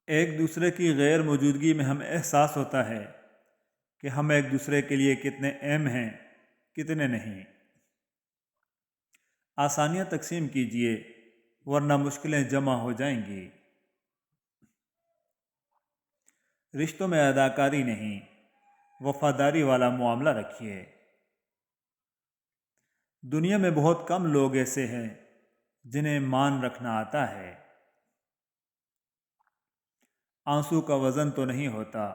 ایک دوسرے کی غیر موجودگی میں ہمیں احساس ہوتا ہے کہ ہم ایک دوسرے کے لیے کتنے اہم ہیں، کتنے نہیں۔ آسانیاں تقسیم کیجیے ورنہ مشکلیں جمع ہو جائیں گی۔ رشتوں میں اداکاری نہیں، وفاداری والا معاملہ رکھیے۔ دنیا میں بہت کم لوگ ایسے ہیں جنہیں مان رکھنا آتا ہے۔ آنسو کا وزن تو نہیں ہوتا،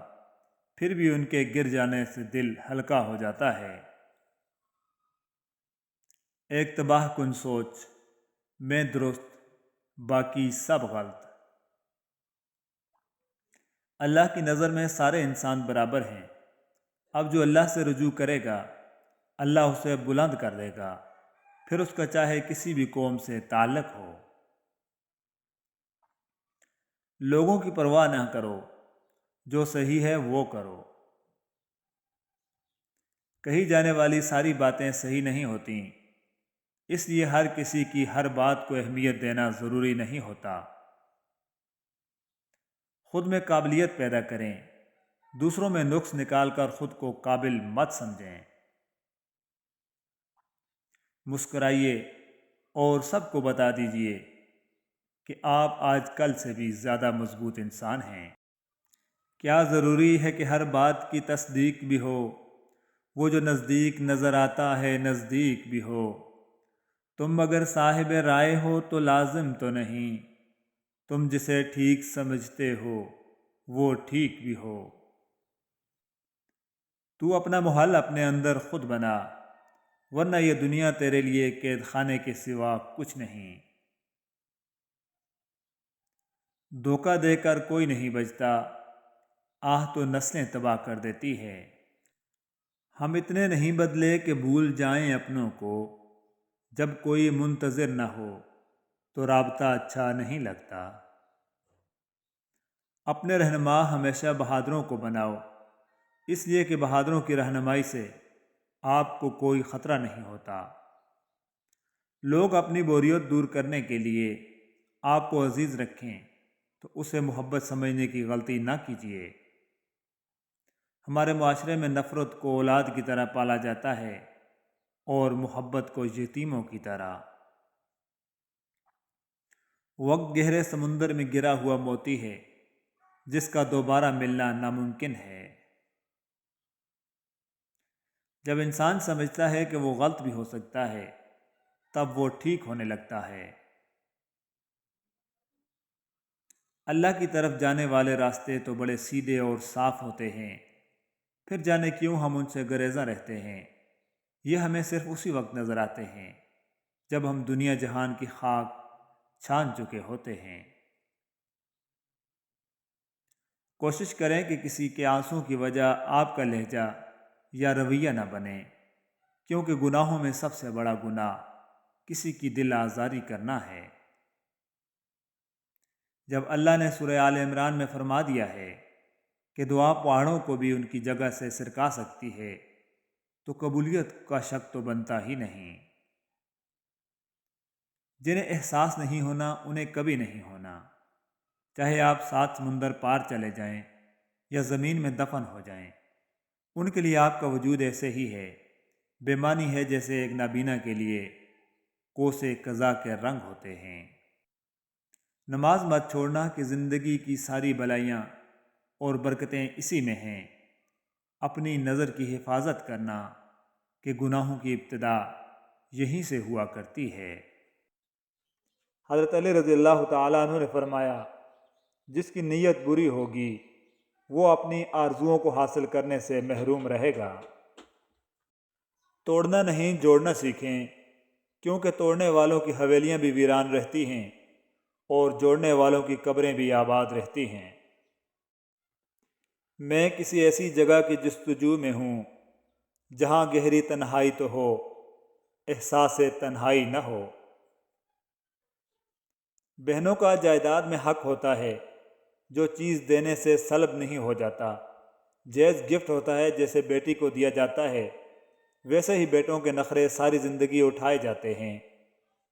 پھر بھی ان کے گر جانے سے دل ہلکا ہو جاتا ہے۔ ایک تباہ کن سوچ، میں درست باقی سب غلط۔ اللہ کی نظر میں سارے انسان برابر ہیں۔ اب جو اللہ سے رجوع کرے گا، اللہ اسے بلند کر دے گا، پھر اس کا چاہے کسی بھی قوم سے تعلق ہو۔ لوگوں کی پرواہ نہ کرو، جو صحیح ہے وہ کرو۔ کہی جانے والی ساری باتیں صحیح نہیں ہوتیں، اس لیے ہر کسی کی ہر بات کو اہمیت دینا ضروری نہیں ہوتا۔ خود میں قابلیت پیدا کریں، دوسروں میں نقص نکال کر خود کو قابل مت سمجھیں۔ مسکرائیے اور سب کو بتا دیجیے کہ آپ آج کل سے بھی زیادہ مضبوط انسان ہیں۔ کیا ضروری ہے کہ ہر بات کی تصدیق بھی ہو؟ وہ جو نزدیک نظر آتا ہے نزدیک بھی ہو۔ تم اگر صاحب رائے ہو تو لازم تو نہیں، تم جسے ٹھیک سمجھتے ہو وہ ٹھیک بھی ہو۔ تو اپنا محل اپنے اندر خود بنا، ورنہ یہ دنیا تیرے لیے قید خانے کے سوا کچھ نہیں۔ دھوکہ دے کر کوئی نہیں بچتا، آہ تو نسلیں تباہ کر دیتی ہے۔ ہم اتنے نہیں بدلے کہ بھول جائیں اپنوں کو، جب کوئی منتظر نہ ہو تو رابطہ اچھا نہیں لگتا۔ اپنے رہنما ہمیشہ بہادروں کو بناؤ، اس لیے کہ بہادروں کی رہنمائی سے آپ کو کوئی خطرہ نہیں ہوتا۔ لوگ اپنی بوریت دور کرنے کے لیے آپ کو عزیز رکھیں تو اسے محبت سمجھنے کی غلطی نہ کیجیے۔ ہمارے معاشرے میں نفرت کو اولاد کی طرح پالا جاتا ہے اور محبت کو یتیموں کی طرح۔ وقت گہرے سمندر میں گرا ہوا موتی ہے جس کا دوبارہ ملنا ناممکن ہے۔ جب انسان سمجھتا ہے کہ وہ غلط بھی ہو سکتا ہے، تب وہ ٹھیک ہونے لگتا ہے۔ اللہ کی طرف جانے والے راستے تو بڑے سیدھے اور صاف ہوتے ہیں، پھر جانے کیوں ہم ان سے گریزاں رہتے ہیں۔ یہ ہمیں صرف اسی وقت نظر آتے ہیں جب ہم دنیا جہان کی خاک چھان چکے ہوتے ہیں۔ کوشش کریں کہ کسی کے آنسوں کی وجہ آپ کا لہجہ یا رویہ نہ بنے، کیونکہ گناہوں میں سب سے بڑا گناہ کسی کی دل آزاری کرنا ہے۔ جب اللہ نے سورہ آل عمران میں فرما دیا ہے کہ دعا پہاڑوں کو بھی ان کی جگہ سے سرکا سکتی ہے، تو قبولیت کا شک تو بنتا ہی نہیں۔ جنہیں احساس نہیں ہونا انہیں کبھی نہیں ہونا، چاہے آپ 7 سمندر پار چلے جائیں یا زمین میں دفن ہو جائیں، ان کے لیے آپ کا وجود ایسے ہی ہے، بے معنی ہے جیسے ایک نابینا کے لیے کوسے قضا کے رنگ ہوتے ہیں۔ نماز مت چھوڑنا کہ زندگی کی ساری بلائیاں اور برکتیں اسی میں ہیں۔ اپنی نظر کی حفاظت کرنا کہ گناہوں کی ابتدا یہیں سے ہوا کرتی ہے۔ حضرت علی رضی اللہ تعالیٰ عنہ نے فرمایا، جس کی نیت بری ہوگی وہ اپنی آرزوؤں کو حاصل کرنے سے محروم رہے گا۔ توڑنا نہیں جوڑنا سیکھیں، کیونکہ توڑنے والوں کی حویلیاں بھی ویران رہتی ہیں اور جوڑنے والوں کی قبریں بھی آباد رہتی ہیں۔ میں کسی ایسی جگہ کی جستجو میں ہوں جہاں گہری تنہائی تو ہو، احساس تنہائی نہ ہو۔ بہنوں کا جائیداد میں حق ہوتا ہے جو چیز دینے سے سلب نہیں ہو جاتا۔ جیز گفٹ ہوتا ہے جیسے بیٹی کو دیا جاتا ہے، ویسے ہی بیٹوں کے نخرے ساری زندگی اٹھائے جاتے ہیں۔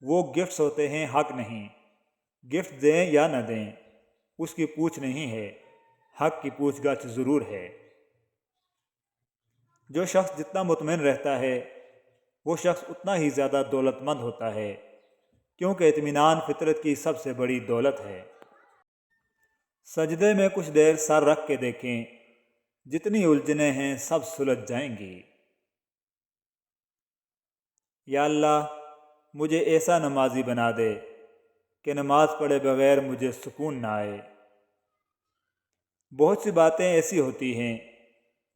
وہ گفٹس ہوتے ہیں، حق نہیں۔ گفٹ دیں یا نہ دیں، اس کی پوچھ نہیں ہے، حق کی پوچھ گچھ ضرور ہے۔ جو شخص جتنا مطمئن رہتا ہے وہ شخص اتنا ہی زیادہ دولت مند ہوتا ہے، کیونکہ اطمینان فطرت کی سب سے بڑی دولت ہے۔ سجدے میں کچھ دیر سر رکھ کے دیکھیں، جتنی الجھنیں ہیں سب سلجھ جائیں گی۔ یا اللہ، مجھے ایسا نمازی بنا دے کہ نماز پڑھے بغیر مجھے سکون نہ آئے۔ بہت سی باتیں ایسی ہوتی ہیں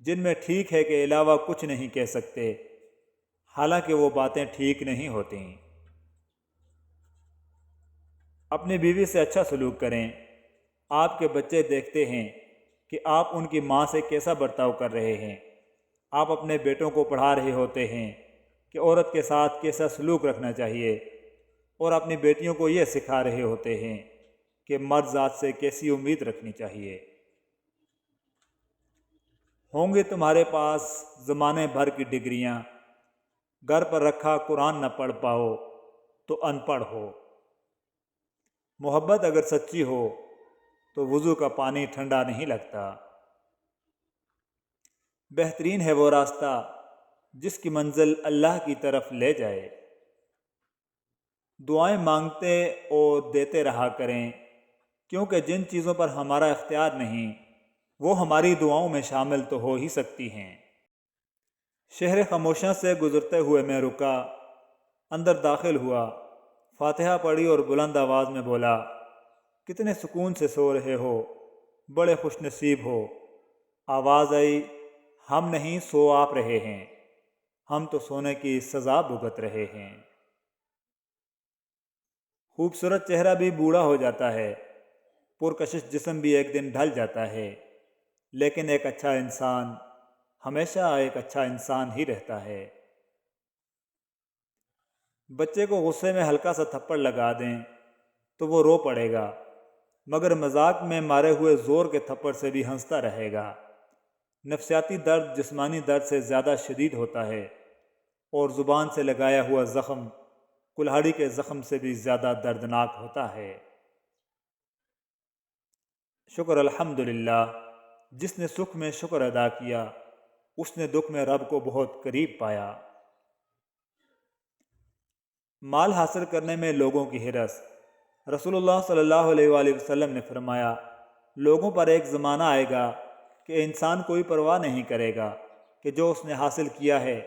جن میں ٹھیک ہے کہ علاوہ کچھ نہیں کہہ سکتے، حالانکہ وہ باتیں ٹھیک نہیں ہوتیں۔ اپنی بیوی سے اچھا سلوک کریں۔ آپ کے بچے دیکھتے ہیں کہ آپ ان کی ماں سے کیسا برتاؤ کر رہے ہیں۔ آپ اپنے بیٹوں کو پڑھا رہے ہوتے ہیں کہ عورت کے ساتھ کیسا سلوک رکھنا چاہیے، اور اپنی بیٹیوں کو یہ سکھا رہے ہوتے ہیں کہ مرد ذات سے کیسی امید رکھنی چاہیے۔ ہوں گے تمہارے پاس زمانے بھر کی ڈگریاں، گھر پر رکھا قرآن نہ پڑھ پاؤ تو ان پڑھ ہو۔ محبت اگر سچی ہو تو وضو کا پانی ٹھنڈا نہیں لگتا۔ بہترین ہے وہ راستہ جس کی منزل اللہ کی طرف لے جائے۔ دعائیں مانگتے اور دیتے رہا کریں، کیونکہ جن چیزوں پر ہمارا اختیار نہیں وہ ہماری دعاؤں میں شامل تو ہو ہی سکتی ہیں۔ شہر خاموشاں سے گزرتے ہوئے میں رکا، اندر داخل ہوا، فاتحہ پڑھی اور بلند آواز میں بولا، کتنے سکون سے سو رہے ہو، بڑے خوش نصیب ہو۔ آواز آئی، ہم نہیں سو آپ رہے ہیں، ہم تو سونے کی سزا بھگت رہے ہیں۔ خوبصورت چہرہ بھی بوڑھا ہو جاتا ہے، پرکشش جسم بھی ایک دن ڈھل جاتا ہے، لیکن ایک اچھا انسان ہمیشہ ایک اچھا انسان ہی رہتا ہے۔ بچے کو غصے میں ہلکا سا تھپڑ لگا دیں تو وہ رو پڑے گا، مگر مذاق میں مارے ہوئے زور کے تھپڑ سے بھی ہنستا رہے گا۔ نفسیاتی درد جسمانی درد سے زیادہ شدید ہوتا ہے، اور زبان سے لگایا ہوا زخم کلہاڑی کے زخم سے بھی زیادہ دردناک ہوتا ہے۔ شکر الحمدللہ، جس نے سکھ میں شکر ادا کیا اس نے دکھ میں رب کو بہت قریب پایا۔ مال حاصل کرنے میں لوگوں کی ہرس۔ رسول اللہ صلی اللہ علیہ وآلہ وسلم نے فرمایا، لوگوں پر ایک زمانہ آئے گا کہ انسان کوئی پرواہ نہیں کرے گا کہ جو اس نے حاصل کیا ہے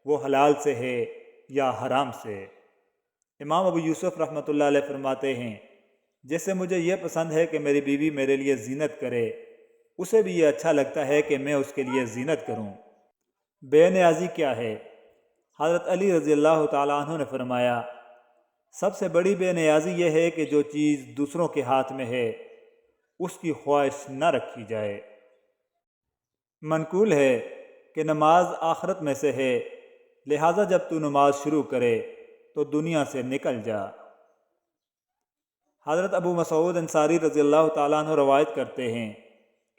وہ حلال سے ہے یا حرام سے۔ امام ابو یوسف رحمۃ اللہ علیہ فرماتے ہیں، جیسے مجھے یہ پسند ہے کہ میری بیوی میرے لیے زینت کرے، اسے بھی یہ اچھا لگتا ہے کہ میں اس کے لیے زینت کروں۔ بے نیازی کیا ہے؟ حضرت علی رضی اللہ تعالیٰ عنہ نے فرمایا، سب سے بڑی بے نیازی یہ ہے کہ جو چیز دوسروں کے ہاتھ میں ہے اس کی خواہش نہ رکھی جائے۔ منقول ہے کہ نماز آخرت میں سے ہے، لہٰذا جب تو نماز شروع کرے تو دنیا سے نکل جا۔ حضرت ابو مسعود انصاری رضی اللہ تعالیٰ عنہ روایت کرتے ہیں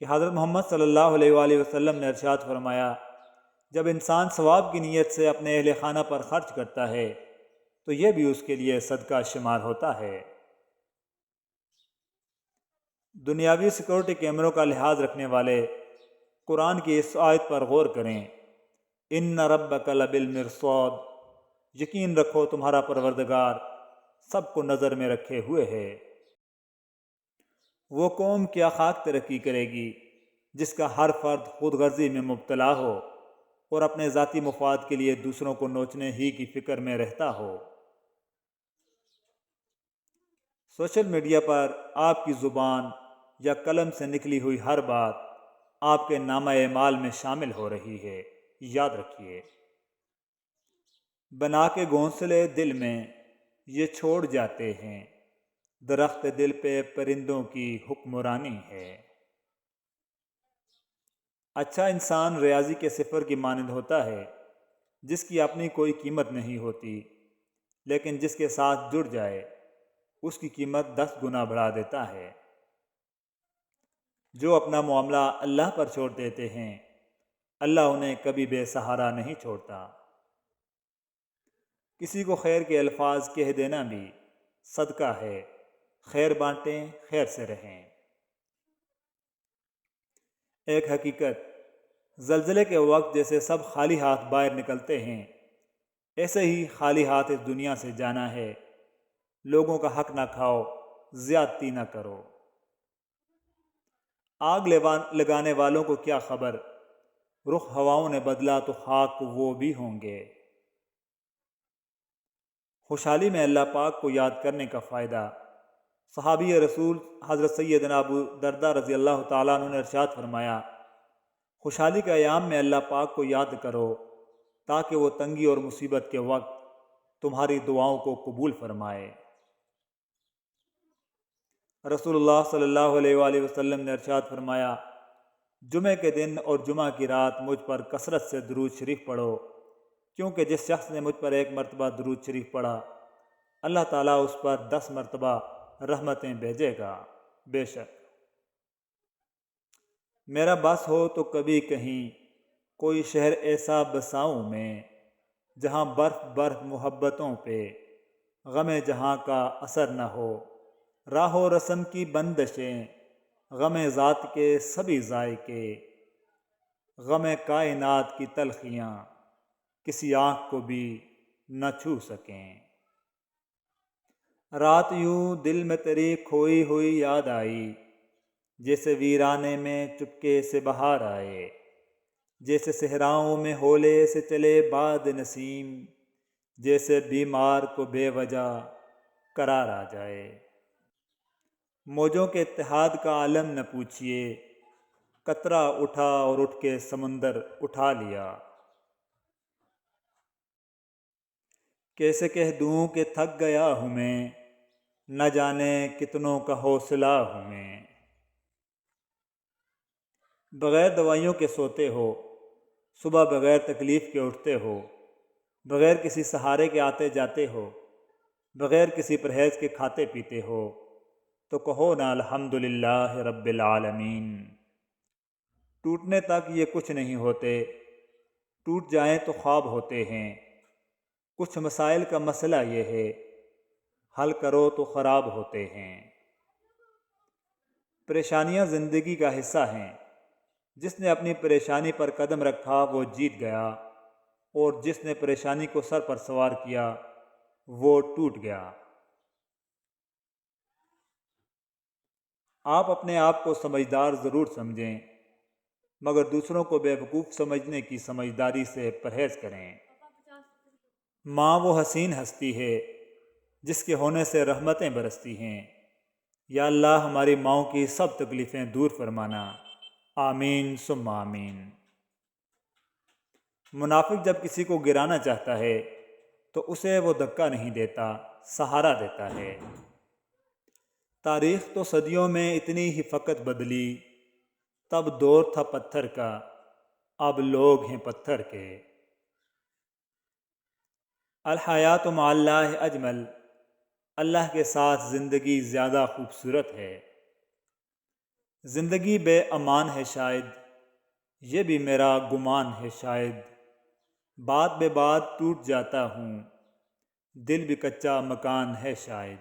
کہ حضرت محمد صلی اللہ علیہ وآلہ وسلم نے ارشاد فرمایا، جب انسان ثواب کی نیت سے اپنے اہل خانہ پر خرچ کرتا ہے تو یہ بھی اس کے لیے صدقہ شمار ہوتا ہے۔ دنیاوی سیکورٹی کیمروں کا لحاظ رکھنے والے قرآن کی اس آیت پر غور کریں، ان ربک لبالمرصاد، یقین رکھو تمہارا پروردگار سب کو نظر میں رکھے ہوئے ہے۔ وہ قوم کیا خاک ترقی کرے گی جس کا ہر فرد خود غرضی میں مبتلا ہو اور اپنے ذاتی مفاد کے لیے دوسروں کو نوچنے ہی کی فکر میں رہتا ہو۔ سوشل میڈیا پر آپ کی زبان یا قلم سے نکلی ہوئی ہر بات آپ کے نامہ اعمال میں شامل ہو رہی ہے، یاد رکھیے۔ بنا کے گھونسلے دل میں یہ چھوڑ جاتے ہیں، درخت دل پہ پرندوں کی حکمرانی ہے۔ اچھا انسان ریاضی کے صفر کی مانند ہوتا ہے، جس کی اپنی کوئی قیمت نہیں ہوتی، لیکن جس کے ساتھ جڑ جائے اس کی قیمت 10 گنا بڑھا دیتا ہے۔ جو اپنا معاملہ اللہ پر چھوڑ دیتے ہیں اللہ انہیں کبھی بے سہارا نہیں چھوڑتا۔ کسی کو خیر کے الفاظ کہہ دینا بھی صدقہ ہے، خیر بانٹیں، خیر سے رہیں۔ ایک حقیقت، زلزلے کے وقت جیسے سب خالی ہاتھ باہر نکلتے ہیں، ایسے ہی خالی ہاتھ اس دنیا سے جانا ہے۔ لوگوں کا حق نہ کھاؤ، زیادتی نہ کرو۔ آگ لگانے والوں کو کیا خبر، رخ ہواؤں نے بدلا تو خاک وہ بھی ہوں گے۔ خوشحالی میں اللہ پاک کو یاد کرنے کا فائدہ۔ صحابی رسول حضرت سیدنا ابو درداء رضی اللہ تعالیٰ عنہ نے ارشاد فرمایا، خوشحالی کے ایام میں اللہ پاک کو یاد کرو تاکہ وہ تنگی اور مصیبت کے وقت تمہاری دعاؤں کو قبول فرمائے۔ رسول اللہ صلی اللہ علیہ وآلہ وسلم نے ارشاد فرمایا، جمعہ کے دن اور جمعہ کی رات مجھ پر کثرت سے درود شریف پڑھو، کیونکہ جس شخص نے مجھ پر 1 مرتبہ درود شریف پڑھا، اللہ تعالیٰ اس پر 10 مرتبہ رحمتیں بھیجے گا۔ بے شک میرا بس ہو تو کبھی کہیں کوئی شہر ایسا بساؤں میں، جہاں برف برف محبتوں پہ غم جہاں کا اثر نہ ہو، راہ و رسم کی بندشیں غم ذات کے سبھی ذائقے، غم کائنات کی تلخیاں کسی آنکھ کو بھی نہ چھو سکیں۔ رات یوں دل میں تیری کھوئی ہوئی یاد آئی، جیسے ویرانے میں چپکے سے بہار آئے، جیسے صحراؤں میں ہولے سے چلے باد نسیم، جیسے بیمار کو بے وجہ قرار آ جائے۔ موجوں کے اتحاد کا عالم نہ پوچھئے، قطرہ اٹھا اور اٹھ کے سمندر اٹھا لیا۔ کیسے کہہ دوں کہ تھک گیا ہوں میں، نہ جانے کتنوں کا حوصلہ ہوں میں۔ بغیر دوائیوں کے سوتے ہو، صبح بغیر تکلیف کے اٹھتے ہو، بغیر کسی سہارے کے آتے جاتے ہو، بغیر کسی پرہیز کے کھاتے پیتے ہو، تو کہو نا الحمدللہ رب العالمین۔ ٹوٹنے تک یہ کچھ نہیں ہوتے، ٹوٹ جائیں تو خواب ہوتے ہیں۔ کچھ مسائل کا مسئلہ یہ ہے، حل کرو تو خراب ہوتے ہیں۔ پریشانیاں زندگی کا حصہ ہیں، جس نے اپنی پریشانی پر قدم رکھا وہ جیت گیا، اور جس نے پریشانی کو سر پر سوار کیا وہ ٹوٹ گیا۔ آپ اپنے آپ کو سمجھدار ضرور سمجھیں، مگر دوسروں کو بے وقوف سمجھنے کی سمجھداری سے پرہیز کریں۔ ماں وہ حسین ہستی ہے جس کے ہونے سے رحمتیں برستی ہیں۔ یا اللہ ہماری ماؤں کی سب تکلیفیں دور فرمانا، آمین ثم آمین۔ منافق جب کسی کو گرانا چاہتا ہے تو اسے وہ دھکا نہیں دیتا، سہارا دیتا ہے۔ تاریخ تو صدیوں میں اتنی ہی فقط بدلی، تب دور تھا پتھر کا، اب لوگ ہیں پتھر کے۔ الحیات مع اللہ اجمل، اللہ کے ساتھ زندگی زیادہ خوبصورت ہے۔ زندگی بے امان ہے شاید، یہ بھی میرا گمان ہے شاید، بات بے بات ٹوٹ جاتا ہوں، دل بھی کچا مکان ہے شاید۔